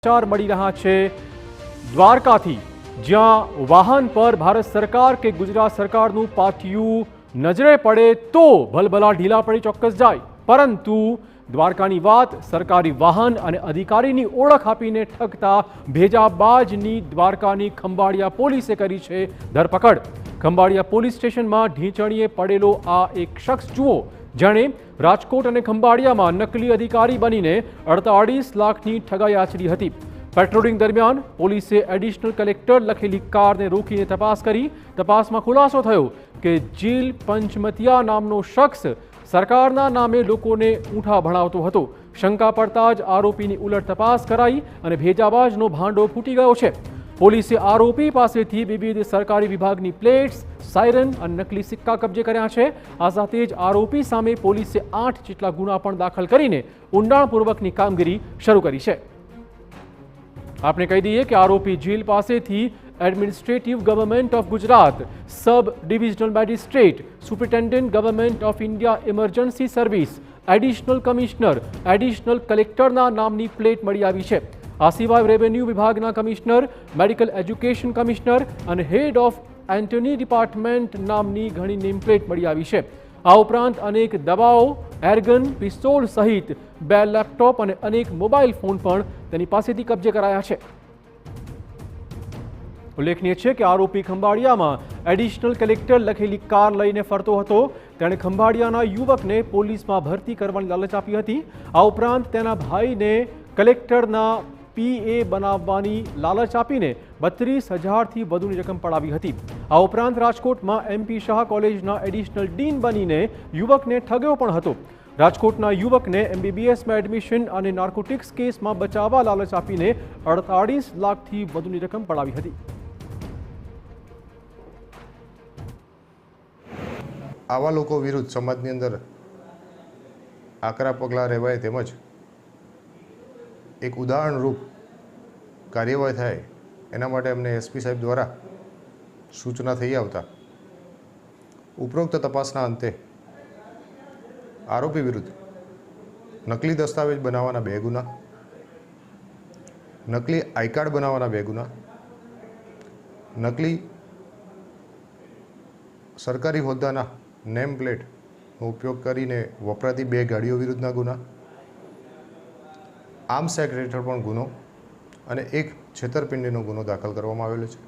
સમાચાર મળી રહ્યા છે દ્વારકાથી, જ્યાં વાહન પર ભારત સરકાર કે ગુજરાત સરકારનું પાટિયું નજરે પડે તો ભલભલા ઢીલા પડી ચોક્કસ જાય, પરંતુ દ્વારકાની વાત સરકારી વાહન અને અધિકારીની ઓળખ આપીને ઠગતા ભેજાબાજની દ્વારકાની ખંભાળિયા પોલીસે કરી છે ધરપકડ। ખંભાળિયા પોલીસ સ્ટેશનમાં ઢીંચણીએ પડેલો આ એક શખ્સ જુઓ, જેણે રાજકોટ અને ખંભાળિયામાં નકલી અધિકારી બનીને 48 લાખની ઠગાઈ આચરી હતી। પેટ્રોલિંગ દરમિયાન પોલીસે એડિશનલ કલેક્ટર લખેલી કારને રોકીને તપાસ કરી। તપાસમાં ખુલાસો થયો કે જીલ પંચમતિયા નામનો શખ્સ સરકારના નામે લોકોને ઊંઠા ભણાવતો હતો। શંકા પડતા જ આરોપીની ઉલટ તપાસ કરાઈ અને ભેજાબાજનો ભાંડો ફૂટી ગયો છે। પોલીસે આરોપી પાસેથી વિવિધ સરકારી વિભાગની પ્લેટ્સ, સાયરન અને નકલી સિક્કા કબજે કર્યા છે। આ સાથે જ આરોપી સામે પોલીસે 8 જેટલા ગુના પણ દાખલ કરીને ઊંડાણપૂર્વકની કામગીરી શરૂ કરી છે। આપણે કહી દઈએ કે આરોપી જેલ પાસેથી administrative government of Gujarat, sub divisional magistrate, superintendent government of India emergency service, additional commissioner, additional કલેક્ટરના નામની પ્લેટ મળી આવી છે। આ સિવાય રેવન્યુ વિભાગના કમિશનર, મેડિકલ એજ્યુકેશન કમિશનર અને હેડ ઓફ એન્ટની ડિપાર્ટમેન્ટ નામની ઘણી નેમપ્લેટ મળી આવી છે। આ ઉપરાંત અનેક દવાઓ, એરગન, પિસ્તોલ સહિત 2 લેપટોપ અને અનેક મોબાઈલ ફોન પણ તેની પાસેથી કબજે કરાયા છે। ઉલ્લેખનીય છે કે આરોપી ખંભાળિયામાં એડિશનલ કલેક્ટર લખેલી કાર લઈને ફરતો હતો। તેણે ખંભાળિયાના યુવકને પોલીસમાં ભરતી કરવાની લાલચ આપી હતી। આ ઉપરાંત તેના ભાઈને કલેક્ટરના PA બનાવવાની લાલચ આપીને 32,000થી વધુની રકમ પડાવી હતી। આ ઉપરાંત રાજકોટમાં MP શાહ કોલેજના એડિશનલ ડીન બનીને યુવકને ઠગ્યો પણ હતો। રાજકોટના યુવકને MBBSમાં એડમિશન અને નાર્કોટિક્સ કેસમાં બચાવવા લાલચ આપીને 48 લાખથી વધુની રકમ પડાવી હતી। આવા લોકો વિરુદ્ધ સમાજની અંદર આકરા પગલાં લેવાય તેમજ એક ઉદાહરણરૂપ કાર્યવાહી થાય એના માટે અમને SP સાહેબ દ્વારા સૂચના થઈ આવતા ઉપરોક્ત તપાસના અંતે આરોપી વિરુદ્ધ નકલી દસ્તાવેજ બનાવવાના 2 ગુના, નકલી આઈ કાર્ડ બનાવવાના 2 ગુના, નકલી સરકારી હોદ્દાના નેમ પ્લેટનો ઉપયોગ કરીને વપરાતી 2 ગાડીઓ વિરુદ્ધના ગુના, આર્મ્સ એક્ટ હેઠળ પણ ગુનો અને એક છેતરપિંડીનો ગુનો દાખલ કરવામાં આવેલો છે।